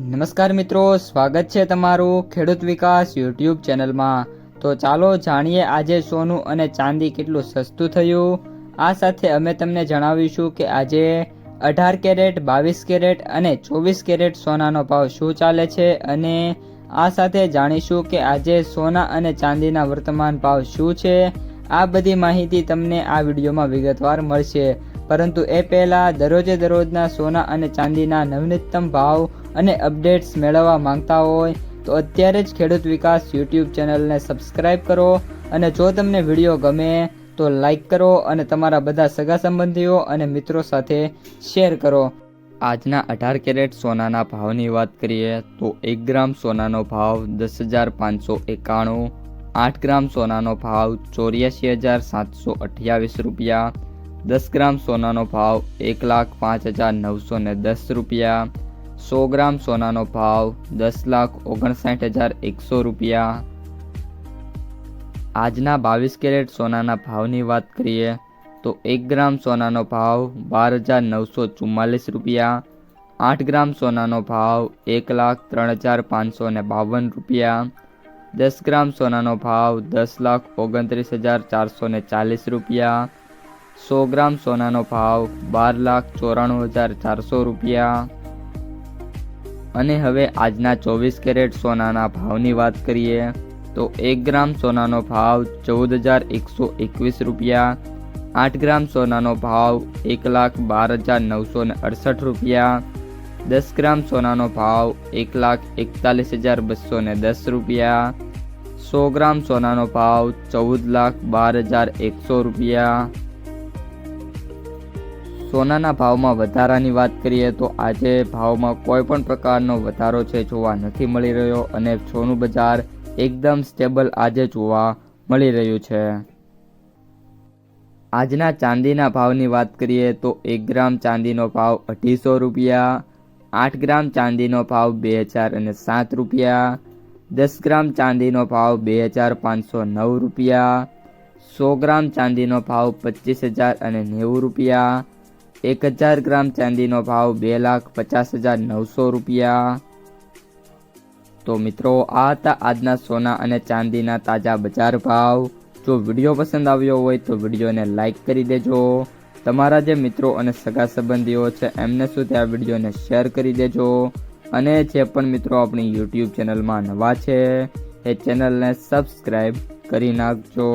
નમસ્કાર મિત્રો, સ્વાગત છે તમારું ખેડૂત વિકાસ યુટ્યુબ ચેનલમાં। તો ચાલો જાણીએ આજે સોનું અને ચાંદી કેટલું સસ્તું થયું। આ સાથે અમે તમને જણાવીશું કે આજે 18 કેરેટ, 22 કેરેટ અને 24 કેરેટ સોનાનો ભાવ શું ચાલે છે અને આ સાથે જાણીશું કે આજે સોના અને ચાંદીના વર્તમાન ભાવ શું છે। આ બધી માહિતી તમને આ વિડીયોમાં વિગતવાર મળશે, પરંતુ એ પહેલાં દરરોજના સોના અને ચાંદીના નવીનતમ ભાવ અને અપડેટ્સ મેળવવા માંગતા હોય તો અત્યારે જ ખેડૂત વિકાસ યુટ્યુબ ચેનલને સબસ્ક્રાઇબ કરો અને જો તમને વિડીયો ગમે તો લાઈક કરો અને તમારા બધા સગા સંબંધીઓ અને મિત્રો સાથે શેર કરો। આજના 18 કેરેટ સોનાના ભાવની વાત કરીએ તો 1 ગ્રામ સોનાનો ભાવ 10,591, 8 ગ્રામ સોનાનો ભાવ 84,728 રૂપિયા, 10 ગ્રામ સોનાનો ભાવ 1,05,910 રૂપિયા, 100 ગ્રામ સોનાનો ભાવ 10,59,100 રૂપિયા। આજના 22 કેરેટ સોનાના ભાવની વાત કરીએ તો 1 ગ્રામ સોનાનો ભાવ 12,944 રૂપિયા, 8 ગ્રામ સોનાનો ભાવ 1,03,552 રૂપિયા, 10 ગ્રામ સોનાનો ભાવ 10,29,440 રૂપિયા, 100 ગ્રામ સોનાનો ભાવ 12,94,400 રૂપિયા। અને હવે આજના 24 કેરેટ સોનાના ભાવની વાત કરીએ તો 1 ગ્રામ સોનાનો ભાવ 14,121 રૂપિયા, 8 ગ્રામ સોનાનો ભાવ 1,12,968 રૂપિયા, 10 ગ્રામ સોનાનો ભાવ 1,41,210 રૂપિયા, 100 ગ્રામ સોનાનો ભાવ 14,12,100 રૂપિયા। સોનાના ભાવમાં વધારાની વાત કરીએ તો આજે ભાવમાં કોઈ પણ પ્રકારનો વધારો છે જોવા નથી મળી રહ્યો અને સોનું બજાર એકદમ સ્ટેબલ આજે જોવા મળી રહ્યું છે। આજના ચાંદીના ભાવની વાત કરીએ તો 1 ગ્રામ ચાંદીનો ભાવ 250 રૂપિયા, 8 ગ્રામ ચાંદીનો ભાવ 2,007 રૂપિયા, 10 ગ્રામ ચાંદીનો ભાવ 2,509 રૂપિયા, 100 ગ્રામ ચાંદીનો ભાવ 25,090 રૂપિયા, 1000 ગ્રામ ચાંદીનો ભાવ 2,50,900 રૂપિયા। તો મિત્રો, આ હતા આજના સોના અને ચાંદીના તાજા બજાર ભાવ। જો વિડીયો પસંદ આવ્યો હોય તો વિડીયોને લાઈક કરી દેજો, તમારા જે મિત્રો અને સગા સંબંધીઓ છે એમને સુધી આ વિડીયોને શેર કરી દેજો અને જે પણ મિત્રો આપણી યુટ્યુબ ચેનલમાં નવા છે એ ચેનલને સબસ્ક્રાઈબ કરી નાખજો।